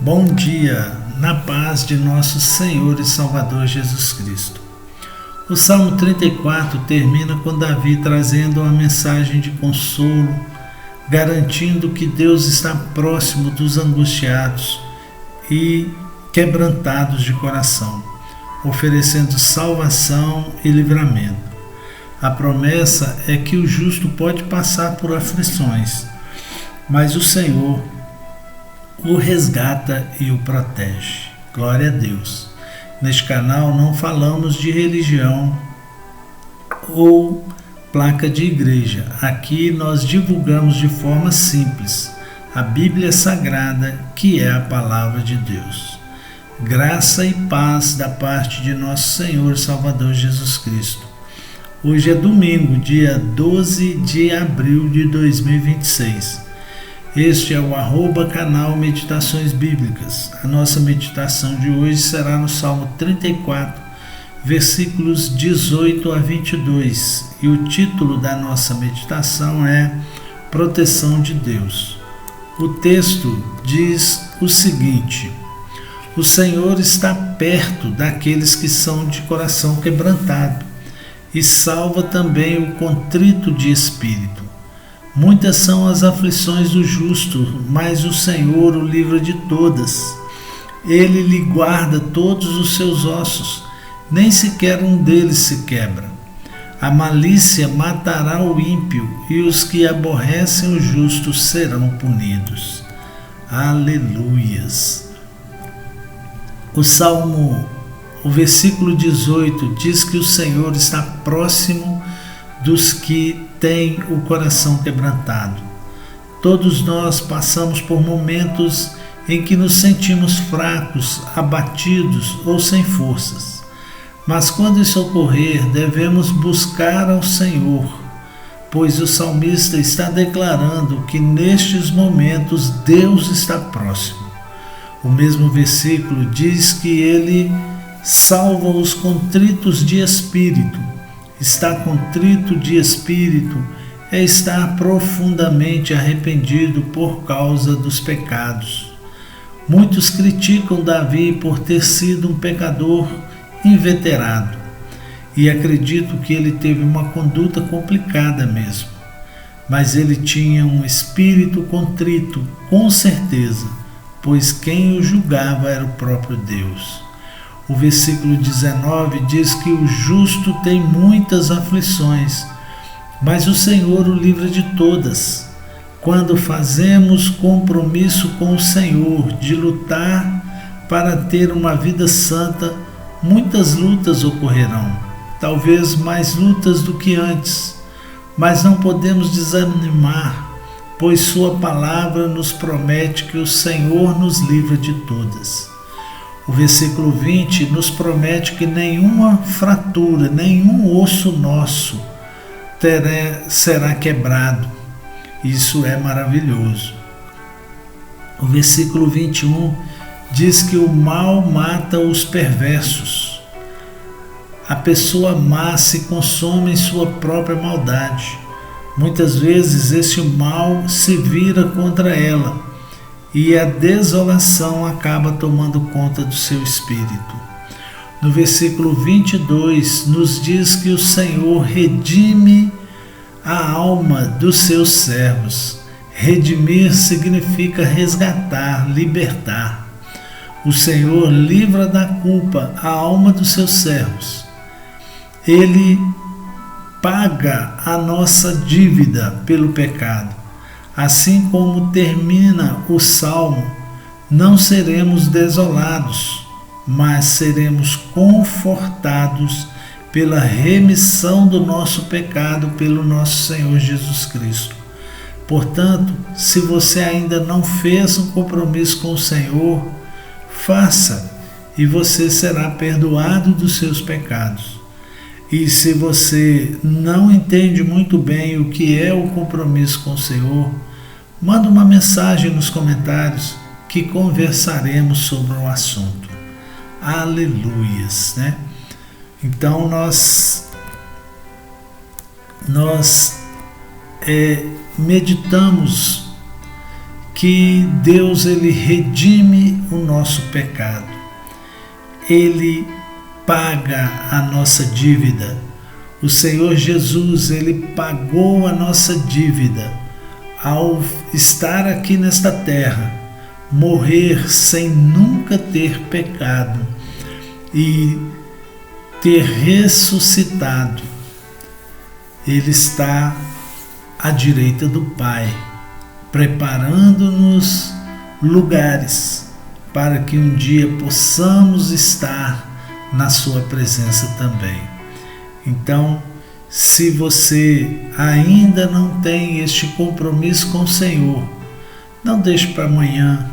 Bom dia, na paz de nosso Senhor e Salvador Jesus Cristo. O Salmo 34 termina com Davi trazendo uma mensagem de consolo, garantindo que Deus está próximo dos angustiados e quebrantados de coração, oferecendo salvação e livramento. A promessa é que o justo pode passar por aflições, mas o Senhor o resgata e o protege. Glória a Deus. Neste canal não falamos de religião ou placa de igreja. Aqui nós divulgamos de forma simples a Bíblia Sagrada, que é a Palavra de Deus. Graça e paz da parte de nosso Senhor e Salvador Jesus Cristo. Hoje é domingo, dia 12 de abril de 2026. Este é o @canal Meditações Bíblicas. A nossa meditação de hoje será no Salmo 34, versículos 18 a 22. E o título da nossa meditação é Proteção de Deus. O texto diz o seguinte: O Senhor está perto daqueles que são de coração quebrantado e salva também o contrito de espírito. Muitas são as aflições do justo, mas o Senhor o livra de todas. Ele lhe guarda todos os seus ossos, nem sequer um deles se quebra. A malícia matará o ímpio, e os que aborrecem o justo serão punidos. Aleluias! O versículo 18 diz que o Senhor está próximo dos que têm o coração quebrantado. Todos nós passamos por momentos em que nos sentimos fracos, abatidos ou sem forças. Mas quando isso ocorrer, devemos buscar ao Senhor, pois o salmista está declarando que nestes momentos Deus está próximo. O mesmo versículo diz que Ele salva os contritos de espírito. Estar contrito de espírito é estar profundamente arrependido por causa dos pecados. Muitos criticam Davi por ter sido um pecador inveterado e acredito que ele teve uma conduta complicada mesmo. Mas ele tinha um espírito contrito, com certeza, pois quem o julgava era o próprio Deus. O versículo 19 diz que o justo tem muitas aflições, mas o Senhor o livra de todas. Quando fazemos compromisso com o Senhor de lutar para ter uma vida santa, muitas lutas ocorrerão, talvez mais lutas do que antes, mas não podemos desanimar, pois Sua palavra nos promete que o Senhor nos livra de todas. O versículo 20 nos promete que nenhuma fratura, nenhum osso nosso será quebrado. Isso é maravilhoso. O versículo 21 diz que o mal mata os perversos. A pessoa má se consome em sua própria maldade. Muitas vezes esse mal se vira contra ela e a desolação acaba tomando conta do seu espírito. No versículo 22 nos diz que o Senhor redime a alma dos seus servos. Redimir significa resgatar, libertar. O Senhor livra da culpa a alma dos seus servos. Ele paga a nossa dívida pelo pecado. Assim como termina o Salmo, não seremos desolados, mas seremos confortados pela remissão do nosso pecado pelo nosso Senhor Jesus Cristo. Portanto, se você ainda não fez um compromisso com o Senhor, faça e você será perdoado dos seus pecados. E se você não entende muito bem o que é o compromisso com o Senhor, manda uma mensagem nos comentários que conversaremos sobre o assunto. Aleluias, né? Então nós meditamos que Deus ele redime o nosso pecado. Ele paga a nossa dívida. O Senhor Jesus, ele pagou a nossa dívida ao estar aqui nesta terra, morrer sem nunca ter pecado e ter ressuscitado. Ele está à direita do Pai, preparando-nos lugares para que um dia possamos estar na sua presença também. Então, se você ainda não tem este compromisso com o Senhor, não deixe para amanhã.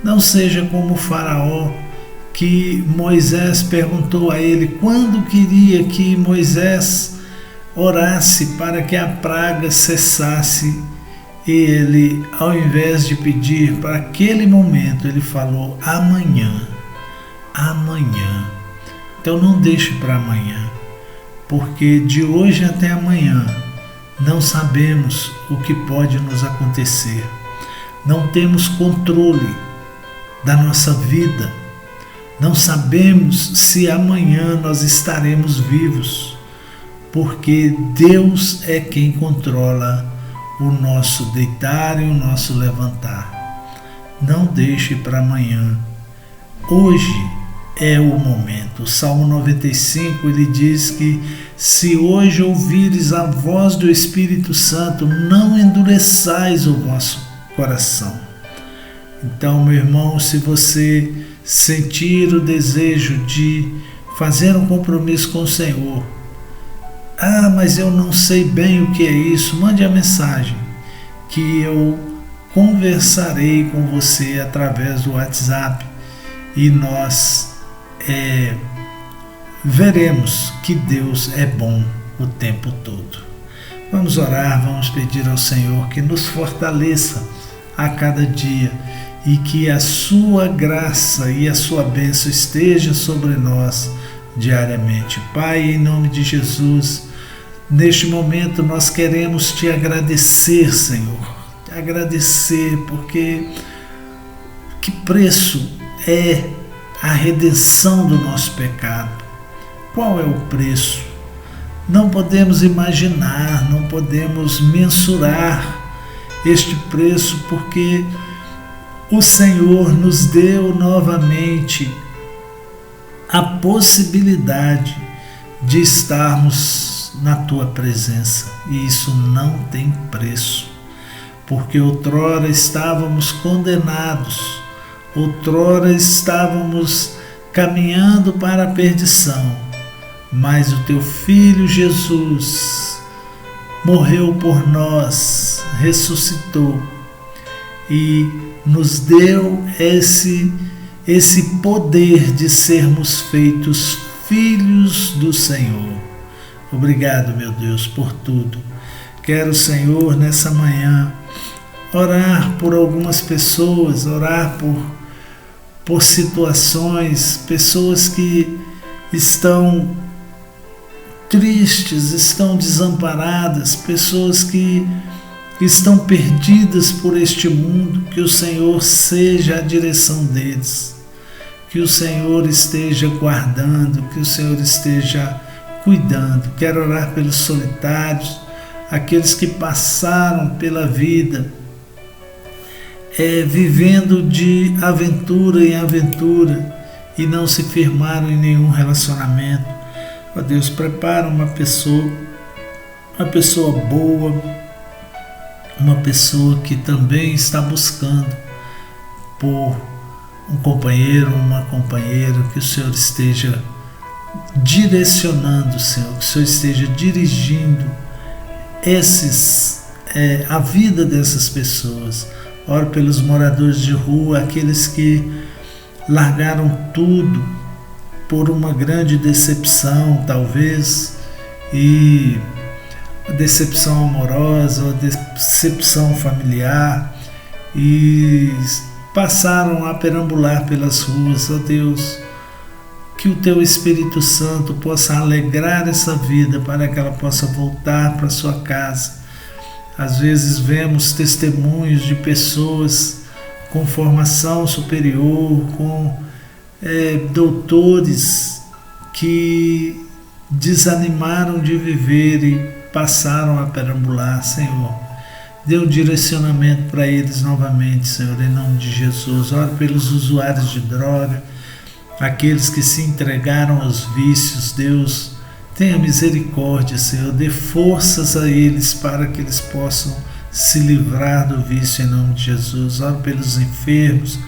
Não seja como o Faraó, que Moisés perguntou a ele quando queria que Moisés orasse para que a praga cessasse. E ele, ao invés de pedir para aquele momento, ele falou amanhã, amanhã. Então não deixe para amanhã, porque de hoje até amanhã não sabemos o que pode nos acontecer. Não temos controle da nossa vida. Não sabemos se amanhã nós estaremos vivos, porque Deus é quem controla o nosso deitar e o nosso levantar. Não deixe para amanhã. Hoje é o momento. O Salmo 95, ele diz que se hoje ouvires a voz do Espírito Santo, não endureçais o vosso coração. Então, meu irmão, se você sentir o desejo de fazer um compromisso com o Senhor, mas eu não sei bem o que é isso, mande a mensagem que eu conversarei com você através do WhatsApp e nós veremos que Deus é bom o tempo todo. Vamos orar, vamos pedir ao Senhor que nos fortaleça a cada dia e que a sua graça e a sua bênção esteja sobre nós diariamente. Pai, em nome de Jesus, neste momento nós queremos te agradecer, Senhor, te agradecer porque que preço é a redenção do nosso pecado. Qual é o preço? Não podemos imaginar, não podemos mensurar este preço, porque o Senhor nos deu novamente a possibilidade de estarmos na tua presença, e isso não tem preço, porque outrora estávamos condenados, outrora estávamos caminhando para a perdição, mas o teu Filho Jesus morreu por nós, ressuscitou e nos deu esse poder de sermos feitos filhos do Senhor. Obrigado, meu Deus, por tudo. Quero, Senhor, nessa manhã, orar por algumas pessoas, orar por situações, pessoas que estão tristes, estão desamparadas, pessoas que estão perdidas por este mundo, que o Senhor seja a direção deles, que o Senhor esteja guardando, que o Senhor esteja cuidando. Quero orar pelos solitários, aqueles que passaram pela vida vivendo de aventura em aventura e não se firmaram em nenhum relacionamento. Ó Deus, prepara uma pessoa boa, uma pessoa que também está buscando por um companheiro, uma companheira, que o Senhor esteja direcionando, Senhor, que o Senhor esteja dirigindo a vida dessas pessoas. Oro pelos moradores de rua, aqueles que largaram tudo por uma grande decepção, talvez, e decepção amorosa, ou decepção familiar, e passaram a perambular pelas ruas. Ó Deus, que o Teu Espírito Santo possa alegrar essa vida para que ela possa voltar para sua casa. Às vezes vemos testemunhos de pessoas com formação superior, com doutores que desanimaram de viver e passaram a perambular. Senhor, dê um direcionamento para eles novamente, Senhor, em nome de Jesus. Oro pelos usuários de droga, aqueles que se entregaram aos vícios. Deus, tenha misericórdia, Senhor, dê forças a eles para que eles possam se livrar do vício em nome de Jesus. Oro pelos enfermos,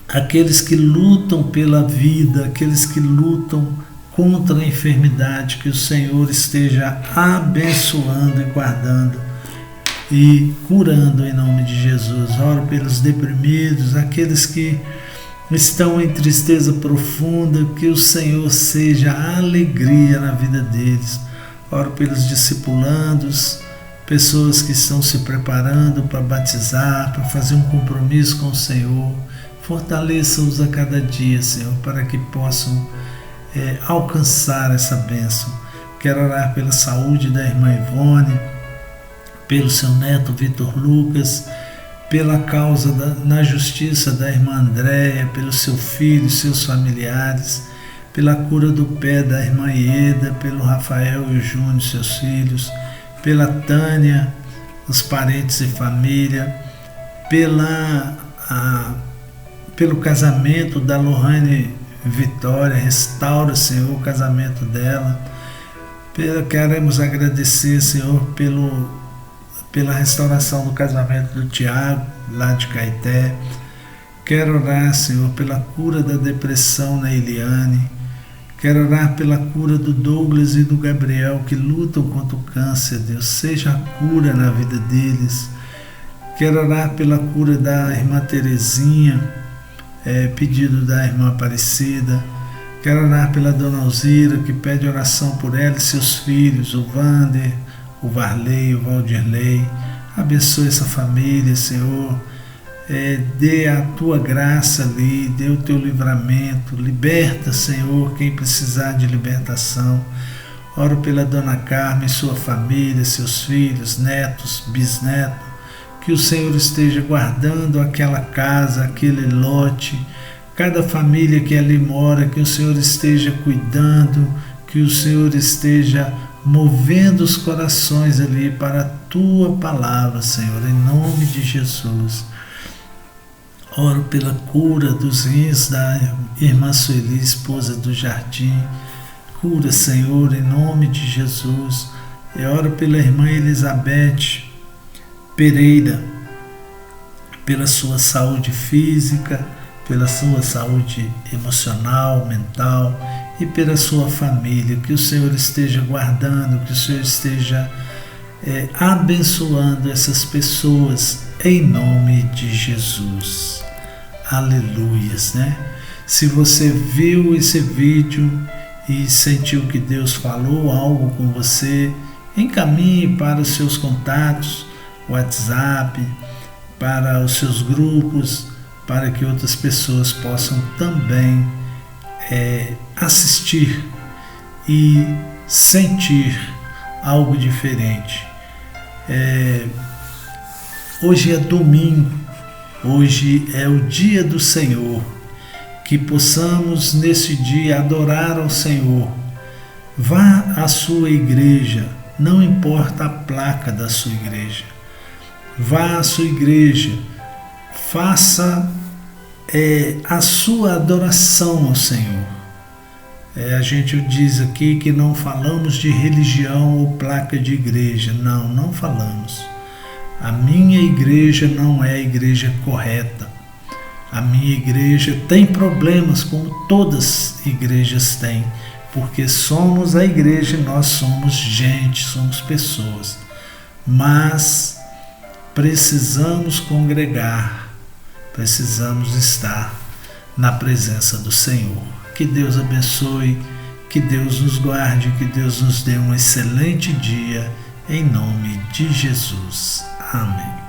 aqueles que lutam pela vida, aqueles que lutam contra a enfermidade, que o Senhor esteja abençoando e guardando e curando em nome de Jesus. Oro pelos deprimidos, aqueles que estão em tristeza profunda, que o Senhor seja a alegria na vida deles. Oro pelos discipulandos, pessoas que estão se preparando para batizar, para fazer um compromisso com o Senhor. Fortaleça-os a cada dia, Senhor, para que possam alcançar essa bênção. Quero orar pela saúde da irmã Ivone, pelo seu neto Vitor Lucas, pela causa na justiça da irmã Andréia, pelo seu filho e seus familiares, pela cura do pé da irmã Ieda, pelo Rafael e o Júnior, seus filhos, pela Tânia, os parentes e família, pelo casamento da Lohane Vitória. Restaura, Senhor, o casamento dela. Queremos agradecer, Senhor, pela restauração do casamento do Tiago, lá de Caeté. Quero orar, Senhor, pela cura da depressão na Eliane. Quero orar pela cura do Douglas e do Gabriel, que lutam contra o câncer. Deus, seja a cura na vida deles. Quero orar pela cura da irmã Terezinha, pedido da irmã Aparecida. Quero orar pela dona Alzira, que pede oração por ela e seus filhos, o Vander, o Varley, o Valdirley. Abençoe essa família, Senhor. Dê a tua graça ali, dê o teu livramento. Liberta, Senhor, quem precisar de libertação. Oro pela dona Carmen e sua família, seus filhos, netos, bisnetos. Que o Senhor esteja guardando aquela casa, aquele lote, cada família que ali mora, que o Senhor esteja cuidando, que o Senhor esteja movendo os corações ali para a tua palavra, Senhor, em nome de Jesus. Oro pela cura dos rins da irmã Sueli, esposa do Jardim. Cura, Senhor, em nome de Jesus. E oro pela irmã Elizabeth Pereira, pela sua saúde física, pela sua saúde emocional, mental e pela sua família. Que o Senhor esteja guardando, que o Senhor esteja abençoando essas pessoas em nome de Jesus. Aleluias, né? Se você viu esse vídeo e sentiu que Deus falou algo com você, encaminhe para os seus contatos, WhatsApp, para os seus grupos, para que outras pessoas possam também assistir e sentir algo diferente. Hoje é domingo, hoje é o dia do Senhor, que possamos nesse dia adorar ao Senhor. Vá à sua igreja, não importa a placa da sua igreja. Vá à sua igreja, faça a sua adoração ao Senhor. A gente diz aqui que não falamos de religião ou placa de igreja. Não, não falamos. A minha igreja não é a igreja correta. A minha igreja tem problemas, como todas as igrejas têm, porque somos a igreja, nós somos gente, somos pessoas. Mas precisamos congregar, precisamos estar na presença do Senhor. Que Deus abençoe, que Deus nos guarde, que Deus nos dê um excelente dia, em nome de Jesus. Amém.